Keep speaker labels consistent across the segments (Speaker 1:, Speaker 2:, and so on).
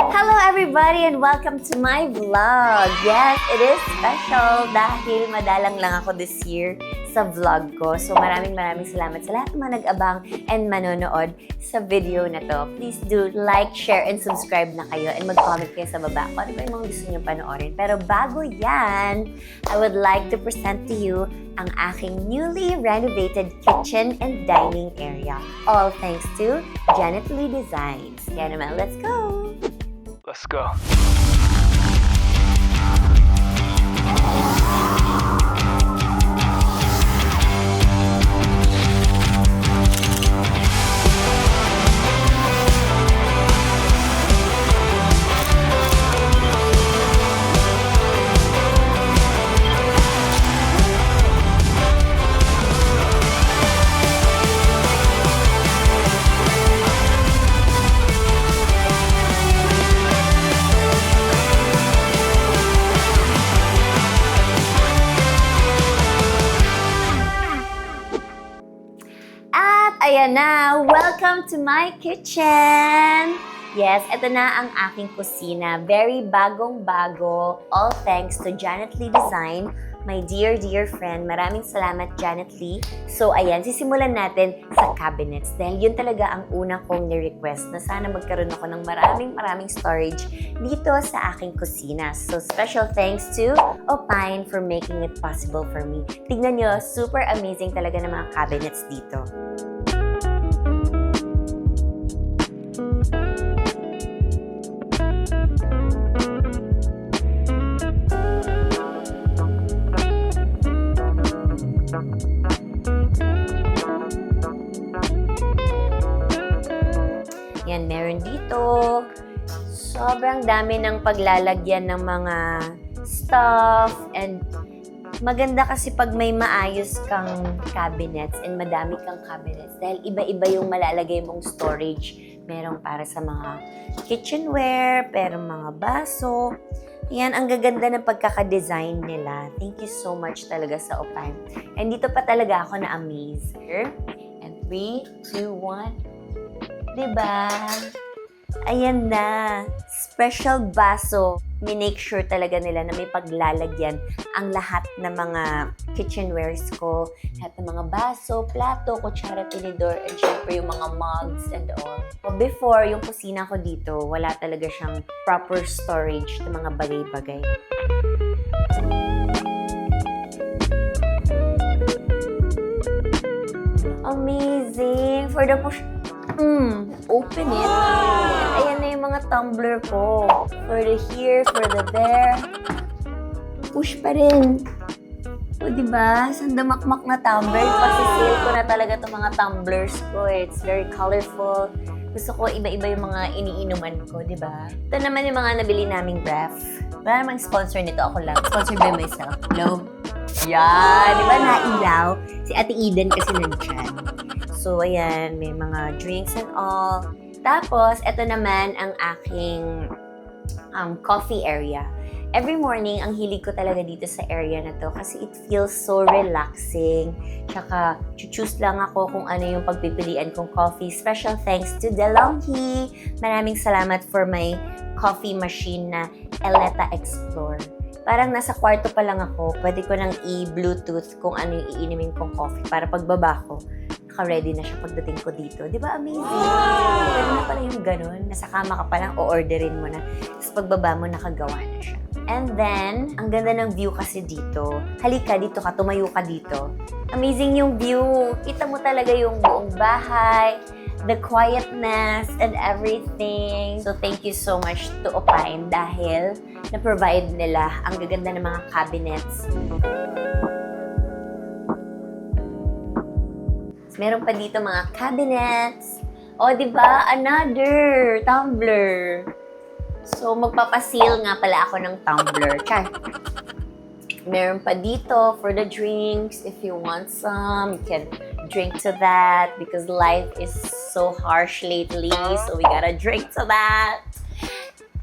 Speaker 1: Hello everybody and welcome to my vlog. Yes, it is special dahil madalang lang ako this year sa vlog ko. So maraming salamat sa lahat ng mga nag-abang and manonood sa video na to. Please do like, share, and subscribe na kayo and mag-comment kayo sa baba kung ano ba yung mga gusto nyo panoorin. Pero bago yan, I would like to present to you ang aking newly renovated kitchen and dining area. All thanks to Janet Lee Designs. Kaya naman, let's go!
Speaker 2: Let's go.
Speaker 1: Ayan na! Welcome to my kitchen! Yes, ito na ang aking kusina. Very bagong-bago. All thanks to Janet Lee Design, my dear friend. Maraming salamat, Janet Lee. So, ayan, sisimulan natin sa cabinets. Dahil yun talaga ang una kong ni-request na sana magkaroon ako ng maraming storage dito sa aking kusina. So, special thanks to Opine for making it possible for me. Tignan nyo, super amazing talaga ng mga cabinets dito. Yan, meron dito. Sobrang dami ng paglalagyan ng mga stuff and maganda kasi pag may maayos kang cabinets and madami kang cabinets dahil iba-iba yung malalagay mong storage. Merong para sa mga kitchenware, pero mga baso. Yan, ang gaganda ng pagkaka-design nila. Thank you so much talaga sa Opine. And dito pa talaga ako na-amaze. Here. And 3, 2, 1. Diba? Ayan na. Special baso. Minake sure talaga nila na may paglalagyan ang lahat ng mga kitchenwares ko. Lahat ng mga baso, plato, kutsara, tinidor, and syempre yung mga mugs and all. So before, yung kusina ko dito, wala talaga siyang proper storage ng mga bagay-bagay. Amazing! For the push... open it. Ayan na yung mga tumbler ko. For the here, for the there. Push pa rin. O, diba? Sandamakmak na tumbler. Pasisale ko na talaga itong mga tumblers ko. It's very colorful. Gusto ko iba-iba yung mga iniinuman ko, diba? Ito naman yung mga nabili naming ref. Wala namang sponsor nito. Ako lang. Sponsored by myself. Hello? Yan. Diba nailaw? Si Ate Eden kasi nandyan. So, ayan, may mga drinks and all. Tapos, ito naman ang aking coffee area. Every morning, ang hilig ko talaga dito sa area na to kasi it feels so relaxing. Tsaka, choose lang ako kung ano yung pagpipilian kong coffee. Special thanks to DeLonghi. Maraming salamat for my coffee machine na Eleta Explore. Parang nasa kwarto pa lang ako, pwede ko nang i-Bluetooth kung ano yung iinimin kong coffee para pagbaba ko. Naka-ready na siya pagdating ko dito. Di ba amazing? Pwede na pala yung ganun. Nasa kama ka pa lang, o-orderin mo na. Tapos pagbaba mo, nakagawa na siya. And then, ang ganda ng view kasi dito. Halika dito ka, tumayo ka dito. Amazing yung view. Kita mo talaga yung buong bahay, the quietness and everything. So, thank you so much to Opine dahil na-provide nila ang gaganda ng mga cabinets. Meron pa dito mga cabinets. O, diba? Another tumbler. So, magpapasil nga pala ako ng tumbler. Char. Meron pa dito for the drinks. If you want some, you can drink to that because life is so harsh lately. So, we gotta drink to that.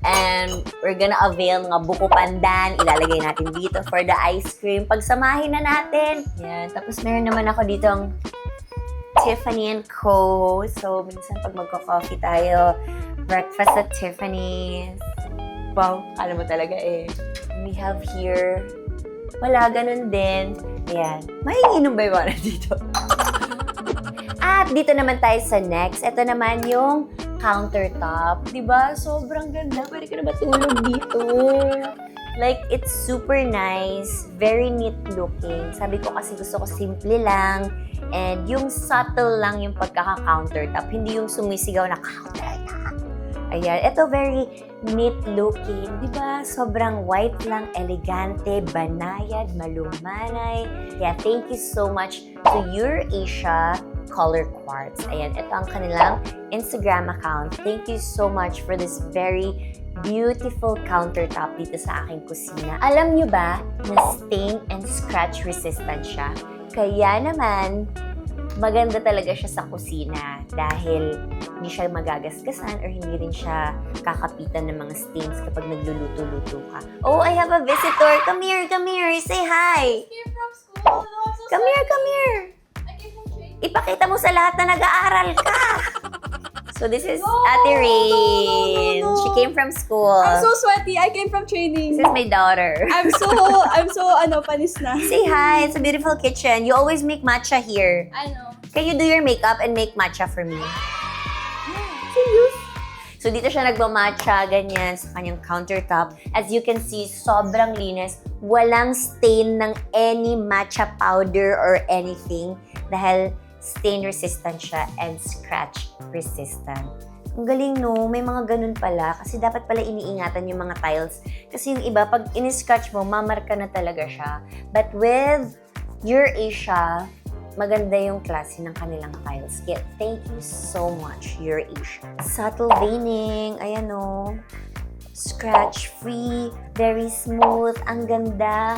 Speaker 1: And we're gonna avail mga buko pandan. Ilalagay natin dito for the ice cream. Pagsamahin na natin. Yan. Tapos meron naman ako ditong Tiffany & Co. So, minsan pag magko-coffee tayo, Breakfast at Tiffany's. Wow, kala mo talaga eh. We have here, wala, ganun din. Ayan. May inom ba yung mga dito? At dito naman tayo sa next. Ito naman yung countertop. Diba? Sobrang ganda. Pwede ka na matulog dito. Like, it's super nice. Very neat looking. Sabi ko kasi gusto ko simple lang. And yung subtle lang yung pagkaka-countertop. Hindi yung sumisigaw na countertop. Ayan. Ito very neat looking. Diba? Sobrang white lang, elegante, banayad, malumanay. Kaya thank you so much to Eurasia Color Quartz. Ayan, ito ang kanilang Instagram account. Thank you so much for this very beautiful countertop dito sa aking kusina. Alam nyo ba na stain and scratch resistant siya? Kaya naman, maganda talaga siya sa kusina dahil hindi siya magagasgasan or hindi rin siya kakapitan ng mga stains kapag nagluluto-luto ka. Oh, I have a visitor. Come here, come here. Say hi.
Speaker 2: I came from school.
Speaker 1: Come here, come here.
Speaker 2: I came from training.
Speaker 1: Ipakita mo sa lahat na nag-aaral ka. So this is Ate Rain.
Speaker 2: no.
Speaker 1: She came from school.
Speaker 2: I'm so sweaty. I came from
Speaker 1: This
Speaker 2: training.
Speaker 1: is my daughter.
Speaker 2: I'm so panis na.
Speaker 1: Say hi. It's a beautiful kitchen. You always make matcha here.
Speaker 2: I know.
Speaker 1: Can you do your makeup and make matcha for me? Serious? So dito siya nagmamatcha, ganyan, sa kanyang countertop. As you can see, sobrang linis. Walang stain ng any matcha powder or anything dahil stain resistant siya and scratch resistant. Ang galing, no? May mga ganun pala. Kasi dapat pala iniingatan yung mga tiles. Kasi yung iba, pag in-scratch mo, mamarka na talaga siya. But with Eurasia, maganda yung klase ng kanilang tiles. Kaya thank you so much, Eurasia. Subtle veining. Ayan, no? Scratch-free. Very smooth. Ang ganda.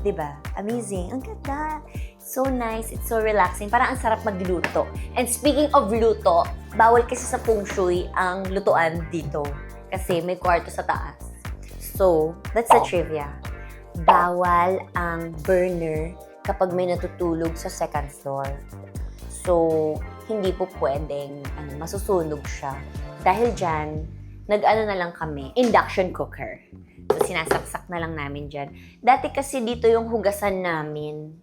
Speaker 1: Diba? Amazing. Ang ganda. So nice. It's so relaxing. Parang ang sarap magluto. And speaking of luto, bawal kasi sa feng shui ang lutuan dito. Kasi may kwarto sa taas. So, that's the trivia. Bawal ang burner kapag may natutulog sa second floor. So, hindi po pwedeng masusunog siya. Dahil dyan, nag-ano na lang kami, induction cooker. So, sinasaksak na lang namin dyan. Dati kasi dito yung hugasan namin.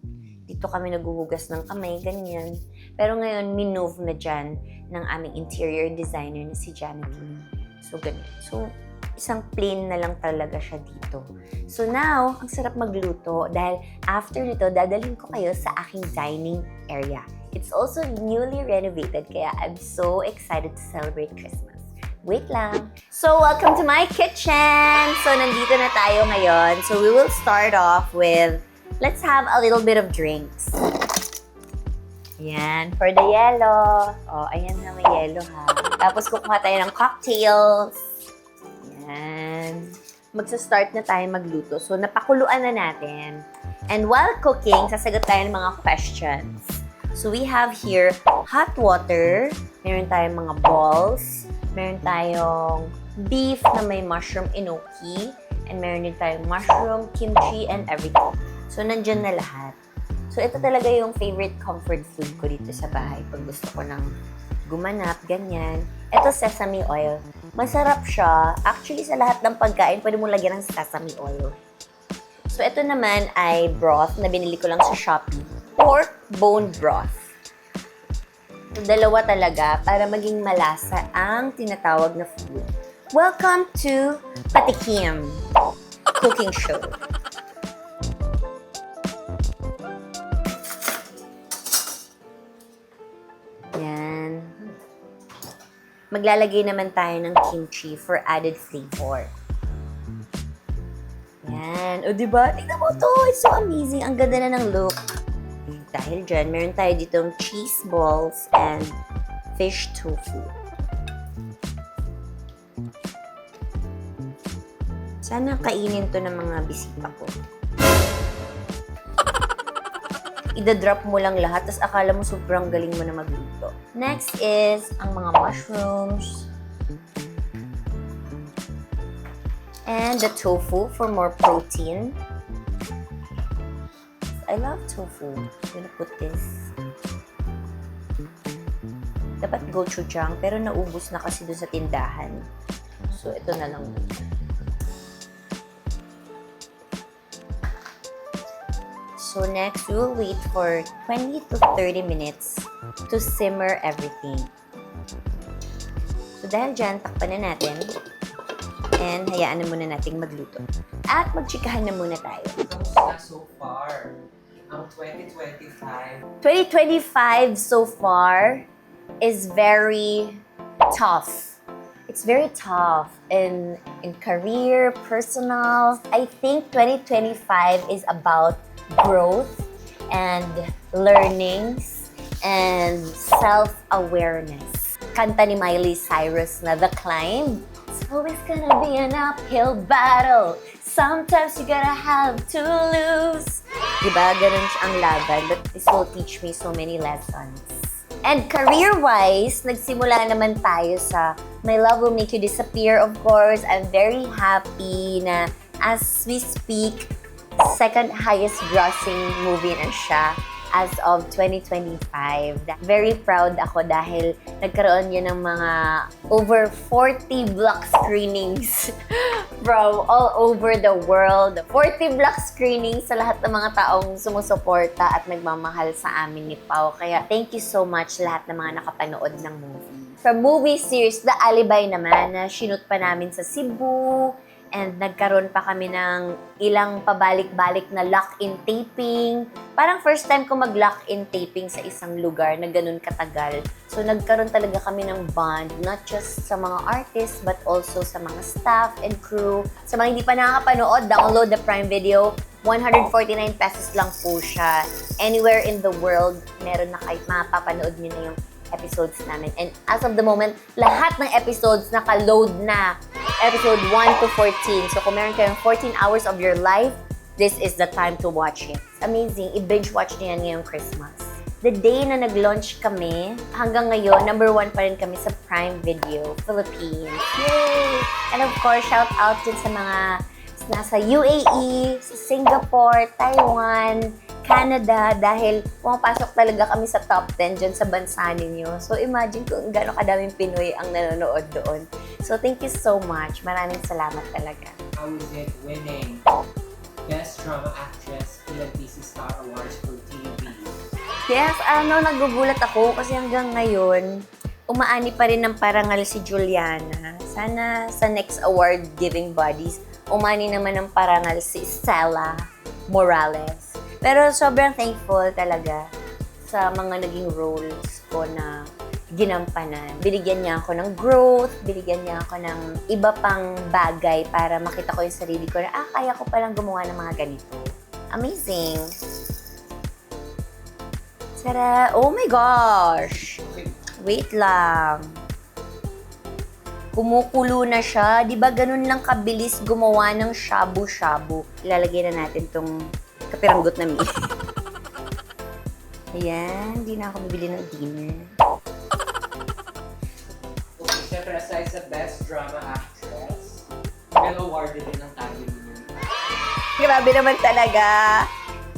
Speaker 1: Dito kami naghuhugas ng kamay, ganyan. Pero ngayon, minove na dyan ng aming interior designer na si Janine. So, ganyan. So, isang plain na lang talaga siya dito. So now, ang sarap magluto dahil after nito, dadalhin ko kayo sa aking dining area. It's also newly renovated, kaya I'm so excited to celebrate Christmas. Wait lang. So, welcome to my kitchen! So, nandito na tayo ngayon. So, we will start off with, let's have a little bit of drinks. Ayan, for the yellow. Oh, ayan na, may yellow ha. Tapos, kukuha tayo ng cocktails. Ayan. Magsa-start na tayo magluto. So, napakuluan na natin. And while cooking, sasagot tayo ng mga questions. So, we have here hot water. Meron tayong mga balls. Meron tayong beef na may mushroom enoki. And meron din tayong mushroom, kimchi, and everything. So, nandyan na lahat. So, ito talaga yung favorite comfort food ko dito sa bahay. Pag gusto ko ng gumanap, ganyan. Ito, sesame oil. Masarap siya. Actually, sa lahat ng pagkain, pwede mo lagyan ng sesame oil. So, ito naman ay broth na binili ko lang sa Shopee. Pork bone broth. So, dalawa talaga para maging malasa ang tinatawag na food. Welcome to Patikim Cooking Show. Yan. Maglalagay naman tayo ng kimchi for added flavor. Yan. O, diba? Tingnan mo to. It's so amazing. Ang ganda na ng look. Dahil dyan, meron tayo ditong cheese balls and fish tofu. Sana kainin to ng mga bisita ko. Ida-drop mo lang lahat, tapos akala mo sobrang galing mo na magluto. Next is ang mga mushrooms. And the tofu for more protein. I love tofu. I'm gonna put this. Dapat gochujang, pero naubos na kasi doon sa tindahan. So, ito na lang. So, next, we'll wait for 20 to 30 minutes to simmer everything. So, dahil dyan, takpan na natin. And hayaan na muna nating magluto. At magchikahan na muna tayo.
Speaker 3: Kamusta so far? Ang 2025.
Speaker 1: 2025 so far is very tough. It's very tough in career, personal. I think 2025 is about growth and learnings and self-awareness. Kanta ni Miley Cyrus na The Climb. It's always gonna be an uphill battle. Sometimes you gotta have to lose. Diba? Ganun siya ang laban. But this will teach me so many lessons. And career-wise, nagsimula naman tayo sa My Love Will Make You Disappear, of course. I'm very happy na as we speak, second highest grossing movie na siya as of 2025. Very proud ako dahil nagkaroon yun ng mga over 40 block screenings from all over the world. 40 block screenings sa lahat ng mga taong sumusuporta at nagmamahal sa amin ni Pao. Kaya thank you so much lahat ng mga nakapanood ng movie. From movie series, The Alibay naman na shoot pa namin sa Cebu. And nagkaroon pa kami ng ilang pabalik-balik na lock-in taping. Parang first time ko mag-lock-in taping sa isang lugar na ganun katagal. So nagkaroon talaga kami ng bond, not just sa mga artists, but also sa mga staff and crew. Sa mga hindi pa nakakapanood, download the Prime Video. 149 pesos lang po siya. Anywhere in the world, meron na kahit mapapanood nyo na yung episodes namin. And as of the moment, lahat ng episodes naka-load na. Episode 1 to 14. So kung meron kayong 14 hours of your life, this is the time to watch it. It's amazing. I-binge watch niyo yan ngayong Christmas. The day na nag-launch kami, hanggang ngayon, number 1 pa rin kami sa Prime Video, Philippines. Yay! And of course, shout out din sa mga nasa UAE, sa Singapore, Taiwan, Canada, dahil pumapasok talaga kami sa top 10 dyan sa bansa ninyo. So imagine kung gano'ng kadaming Pinoy ang nanonood doon. So thank you so much. Maraming salamat talaga.
Speaker 3: How is it winning Best Drama Actress PLTC Star Awards for TV?
Speaker 1: Yes, nagugulat ako kasi hanggang ngayon, umaani pa rin ng parangal si Juliana. Sana sa next award-giving bodies, umani naman ng parangal si Stella Morales. Pero sobrang thankful talaga sa mga naging roles ko na ginampanan. Binigyan niya ako ng growth, binigyan niya ako ng iba pang bagay para makita ko yung sarili ko na, kaya ko palang gumawa ng mga ganito. Amazing! Tara! Oh my gosh! Wait lang. Kumukulo na siya. Di ba ganun lang kabilis gumawa ng shabu-shabu? Ilalagay na natin tong kapiranggot na meat. Ayan, hindi na ako bibili ng dinner.
Speaker 3: Okay, syempre aside sa Best Drama Actress, well awarded din ng tayo ninyo.
Speaker 1: Grabe naman talaga.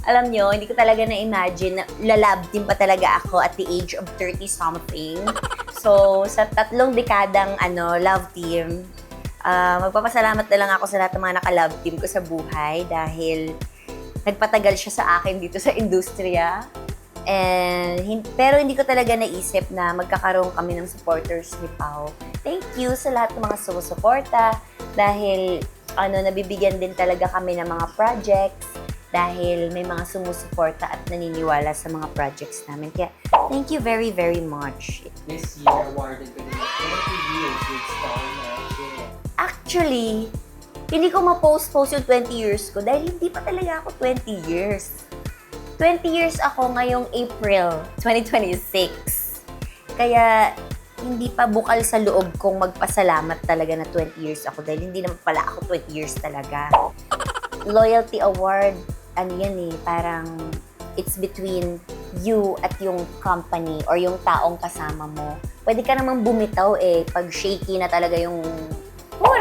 Speaker 1: Alam nyo, hindi ko talaga na-imagine na lalab din pa talaga ako at the age of 30-something. So, sa 3 dekadang love team, magpapasalamat na lang ako sa lahat ng mga naka-love team ko sa buhay dahil nagpatagal siya sa akin dito sa industriya. Pero hindi ko talaga naisip na magkakaroon kami ng supporters ni Pao. Thank you sa lahat ng mga sumusuporta dahil nabibigyan din talaga kami ng mga projects dahil may mga sumusuporta at naniniwala sa mga projects namin. Kaya thank you very, very much.
Speaker 3: This year, awarded ka din ng 20 years with Star Magic.
Speaker 1: Actually, hindi ko ma-post yung 20 years ko dahil hindi pa talaga ako 20 years. 20 years ako ngayong April 2026. Kaya hindi pa bukal sa loob kong magpasalamat talaga na 20 years ako dahil hindi naman pala ako 20 years talaga. Loyalty award, parang it's between you at yung company or yung taong kasama mo. Pwede ka namang bumitaw pag shaky na talaga yung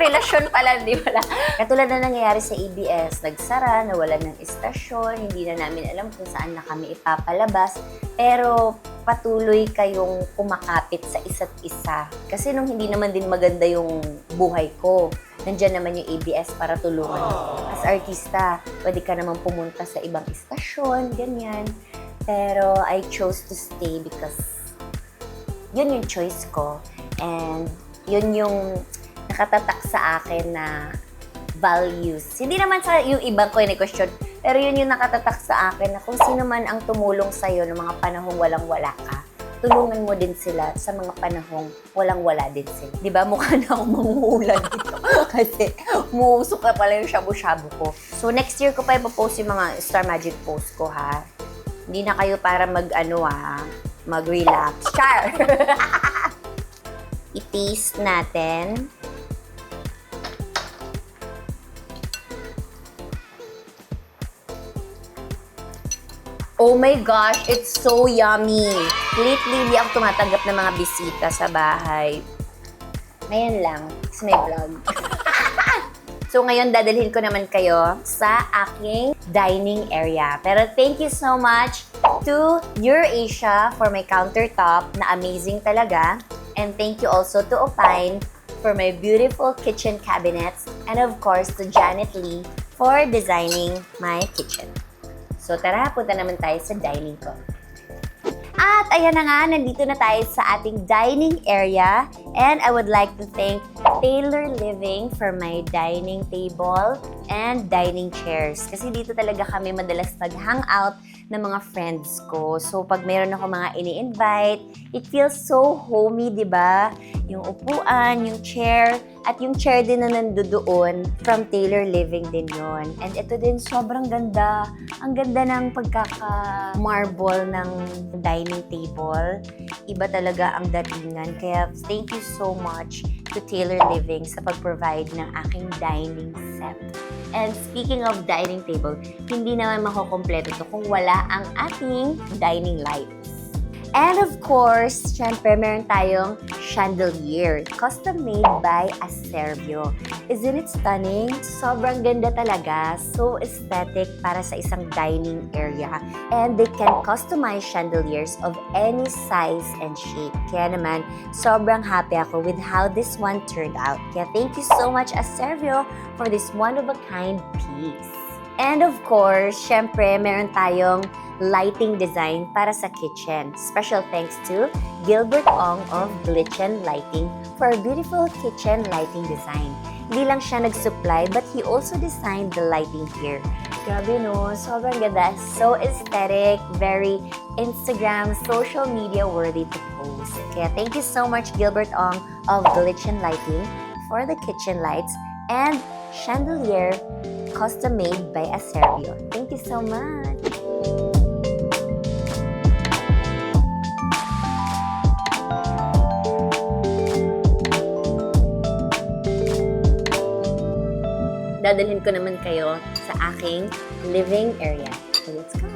Speaker 1: relasyon pala, di pala. Katulad na nangyayari sa ABS, nagsara, nawalan ng istasyon, hindi na namin alam kung saan na kami ipapalabas. Pero patuloy kayong kumakapit sa isa't isa. Kasi nung hindi naman din maganda yung buhay ko, nandyan naman yung ABS para tulungan ako. As artista, pwede ka naman pumunta sa ibang istasyon, ganyan. Pero I chose to stay because yun yung choice ko. And yun yung nakatatak sa akin na values. Hindi naman sa yung ibang ko yung question, pero yun yung nakatatak sa akin na kung sino man ang tumulong sa'yo ng mga panahong walang-wala ka, tulungan mo din sila sa mga panahong walang-wala din sila. Di ba? Mukha na akong manghuhula dito. Kasi muusok na pala yung shabu-shabu ko. So next year ko pa ipopost yung mga Star Magic post ko, ha? Hindi na kayo para mag-relax. Char! I-taste natin. Oh my gosh, it's so yummy. Lately, hindi ako tumatanggap ng mga bisita sa bahay. Ngayon lang, kasi may vlog. So ngayon, dadalhin ko naman kayo sa aking dining area. Pero thank you so much to EurAsia for my countertop na amazing talaga. And thank you also to Opine for my beautiful kitchen cabinets. And of course, to Janet Lee for designing my kitchen. So tara, punta naman tayo sa dining ko. At ayan na nga, nandito na tayo sa ating dining area. And I would like to thank Taylor Living for my dining table and dining chairs. Kasi dito talaga kami madalas mag-hangout ng mga friends ko. So pag mayroon ako mga ini-invite, it feels so homey, di ba? Yung upuan, yung chair, at yung chair din na nandoon from Taylor Living din yon. And ito din, sobrang ganda. Ang ganda ng pagkaka-marble ng dining table. Iba talaga ang datingan. Kaya thank you so much to Taylor Living sa pag-provide ng aking dining set. And speaking of dining table, hindi naman makukompleto to kung wala ang ating dining lights. And of course, syempre, meron tayong chandelier. Custom made by Acervio. Isn't it stunning? Sobrang ganda talaga. So aesthetic para sa isang dining area. And they can customize chandeliers of any size and shape. Kaya naman, sobrang happy ako with how this one turned out. Kaya thank you so much, Acervio, for this one-of-a-kind piece. And of course, syempre, meron tayong lighting design para sa kitchen. Special thanks to Gilbert Ong of Glitchen Lighting for a beautiful kitchen lighting design. Hindi lang siya nag-supply, but he also designed the lighting here. Grabe no, sobrang ganda. So aesthetic, very Instagram, social media worthy to post. Kaya thank you so much, Gilbert Ong of Glitchen Lighting for the kitchen lights and chandelier custom made by Acervio. Thank you so much. Dadalhin ko naman kayo sa aking living area. So, let's go!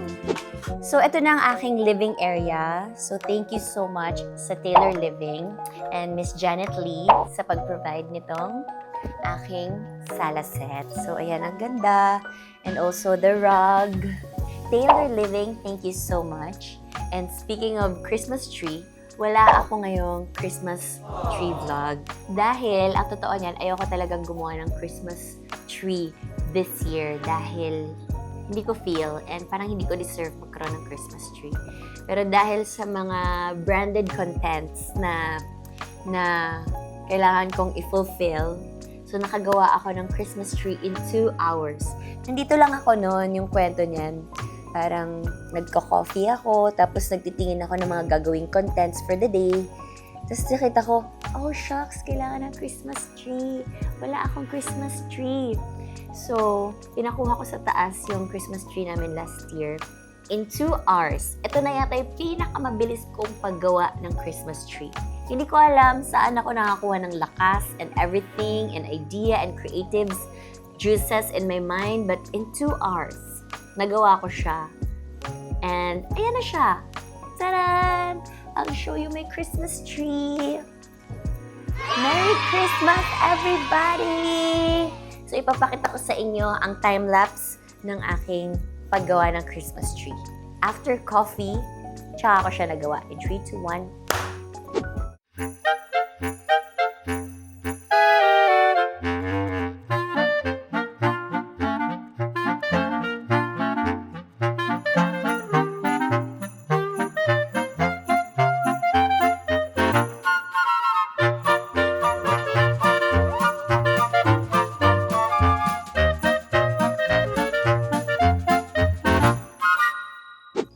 Speaker 1: So, ito na ang aking living area. So, thank you so much sa Taylor Living and Miss Janet Lee sa pag-provide nitong aking sala set. So, ayan, ang ganda. And also, the rug. Taylor Living, thank you so much. And speaking of Christmas tree, wala ako ngayong Christmas tree vlog. Dahil, ang totoo niyan, ayoko talagang gumawa ng Christmas tree this year dahil hindi ko feel and parang hindi ko deserve magkaroon ng Christmas tree. Pero dahil sa mga branded contents na kailangan kong i-fulfill, so nakagawa ako ng Christmas tree in 2 hours. Nandito lang ako noon, yung kwento niyan. Parang nagko-coffee ako, tapos nagtitingin ako ng mga gagawing contents for the day. Tapos nakita ko, oh shucks, kailangan ng Christmas tree. Wala akong Christmas tree. So, pinakuha ko sa taas yung Christmas tree namin last year in 2 hours. Ito na yata yung pinakamabilis kong paggawa ng Christmas tree. Hindi ko alam saan ako nakakuha ng lakas and everything and idea and creatives juices in my mind, but in 2 hours, nagawa ko siya. And ayan na siya. Taran! I'll show you my Christmas tree. Merry Christmas, everybody! So, ipapakita ko sa inyo ang time-lapse ng aking paggawa ng Christmas tree. After coffee, tsaka ko siya nagawa. In 3, 2, 1.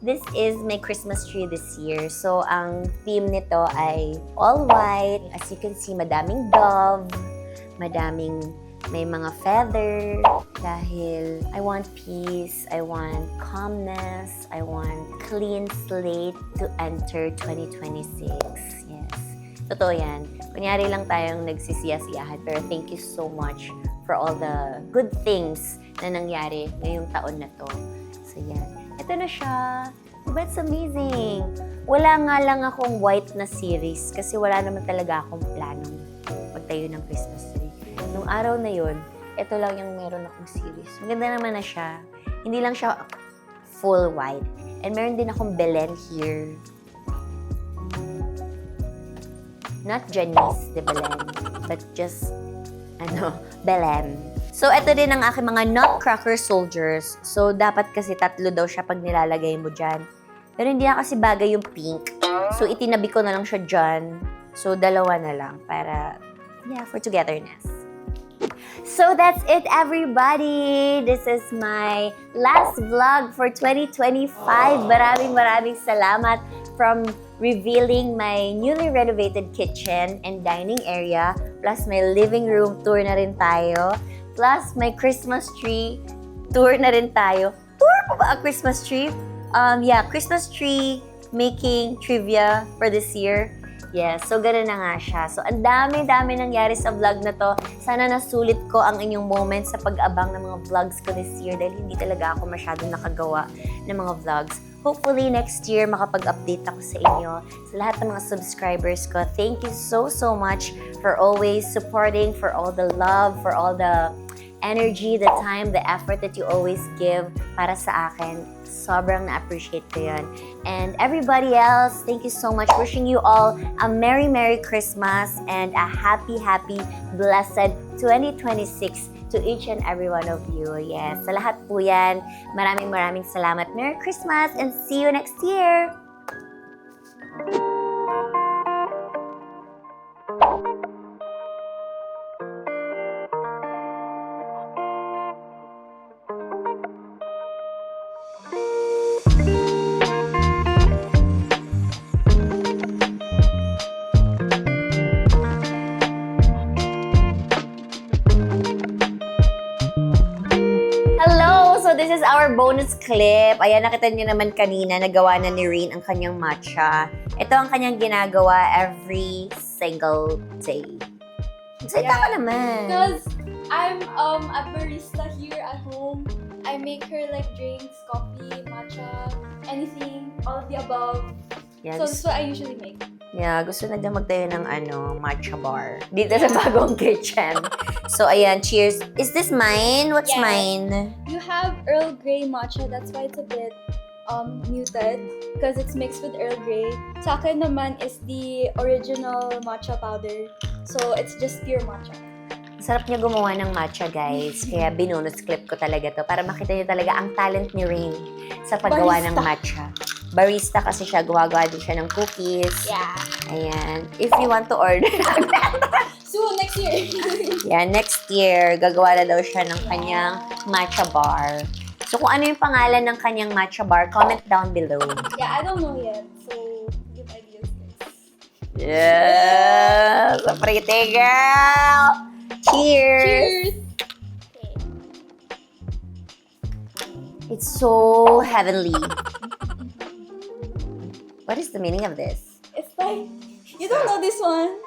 Speaker 1: This is my Christmas tree this year. So, ang theme nito ay all white. As you can see, madaming dove, may mga feather. Dahil I want peace, I want calmness, I want clean slate to enter 2026. Yes. Totoo yan. Kunyari lang tayong nagsisiyasiyahan. Pero thank you so much for all the good things na nangyari ngayong taon na to. So, yan. Ito na siya. Diba, it's amazing. Wala nga lang akong white na series kasi wala naman talaga akong planong magtayo ng Christmas tree. Nung araw na yun, ito lang yung meron akong series. Maganda naman na siya. Hindi lang siya full white. And meron din akong Belen here. Not Janice de Belen, but just, Belen. So, ito din ang aking mga nutcracker soldiers. So, dapat kasi 3 daw siya pag nilalagay mo dyan. Pero hindi na kasi bagay yung pink. So, itinabi ko na lang siya dyan. So, 2 na lang para, for togetherness. So, that's it, everybody. This is my last vlog for 2025. Maraming salamat from revealing my newly renovated kitchen and dining area. Plus, my living room tour na rin tayo. Plus, may Christmas tree tour na rin tayo. Tour pa ba ang Christmas tree? Christmas tree making trivia for this year. Yes, so ganun na nga siya. So, ang dami nangyari sa vlog na to. Sana nasulit ko ang inyong moments sa pag-abang ng mga vlogs ko this year dahil hindi talaga ako masyadong nakagawa ng mga vlogs. Hopefully, next year, makapag-update ako sa inyo. Sa lahat ng mga subscribers ko, thank you so much for always supporting, for all the love, for all the energy, the time, the effort that you always give para sa akin. Sobrang na-appreciate ko yun. And everybody else, thank you so much. Wishing you all a Merry Christmas and a happy, blessed 2026 to each and every one of you. Yes, sa lahat po yan, maraming salamat. Merry Christmas and see you next year! So this is our bonus clip. Ayan, nakita niyo naman kanina, nagawa na ni Rain ang kanyang matcha. Ito ang kanyang ginagawa every single day. Salita ka naman.
Speaker 2: Because I'm a barista here at home. I make her like drinks, coffee, matcha, anything, all of the above.
Speaker 1: Yeah,
Speaker 2: So that's what I usually make.
Speaker 1: Yeah, gusto na din magtayo ng matcha bar dito sa bagong kitchen. So, ayan, cheers. Is this mine? What's
Speaker 2: Yes.
Speaker 1: mine?
Speaker 2: You have Earl Grey matcha, that's why it's a bit muted because it's mixed with Earl Grey. Sa akin naman is the original matcha powder. So it's just pure matcha.
Speaker 1: Sarap niya gumawa ng matcha, guys. Kaya binonus clip ko talaga to para makita niyo talaga ang talent ni Rain sa paggawa ng matcha. Barista kasi siya, gumagawa din siya ng cookies.
Speaker 2: Yeah.
Speaker 1: Ayan. If you want to order,
Speaker 2: Soon, next year.
Speaker 1: yeah, next year, gagawa na daw siya ng kanyang matcha bar. So, kung ano yung pangalan ng kanyang matcha bar, comment down below.
Speaker 2: Yeah, I don't know yet. So, give ideas, guys.
Speaker 1: Yes! A pretty girl! Cheers!
Speaker 2: Cheers! Okay.
Speaker 1: It's so heavenly. What is the meaning of this?
Speaker 2: It's like, you don't know this one.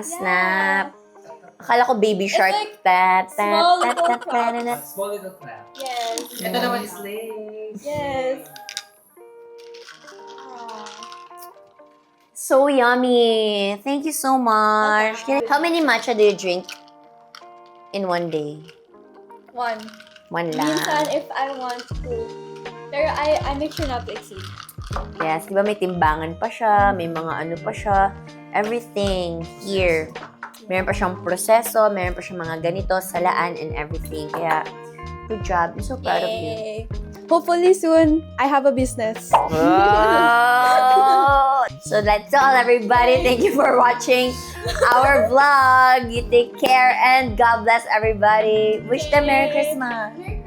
Speaker 1: Snap! Akala ko baby shark.
Speaker 2: like
Speaker 1: Ta, ta,
Speaker 2: small
Speaker 1: ta,
Speaker 2: little
Speaker 1: ta, ta, na, na.
Speaker 3: Small little crab.
Speaker 2: Yes.
Speaker 3: Ito naman is Lace.
Speaker 2: Yes. Ah.
Speaker 1: So yummy. Thank you so much. How many matcha do you drink in one day?
Speaker 2: One.
Speaker 1: One lang.
Speaker 2: Minsan, if I want to. Pero I make sure not to exceed.
Speaker 1: Yes, di ba may timbangan pa siya, may mga ano pa siya, everything here. Meron pa siyang proseso, meron pa siyang mga ganito, salaan, and everything. Kaya, good job. I'm so proud of you.
Speaker 2: Yay. Hopefully soon, I have a business.
Speaker 1: Oh! So that's all, everybody. Thank you for watching our vlog. You take care and God bless everybody. Wish them Merry Christmas.
Speaker 2: Merry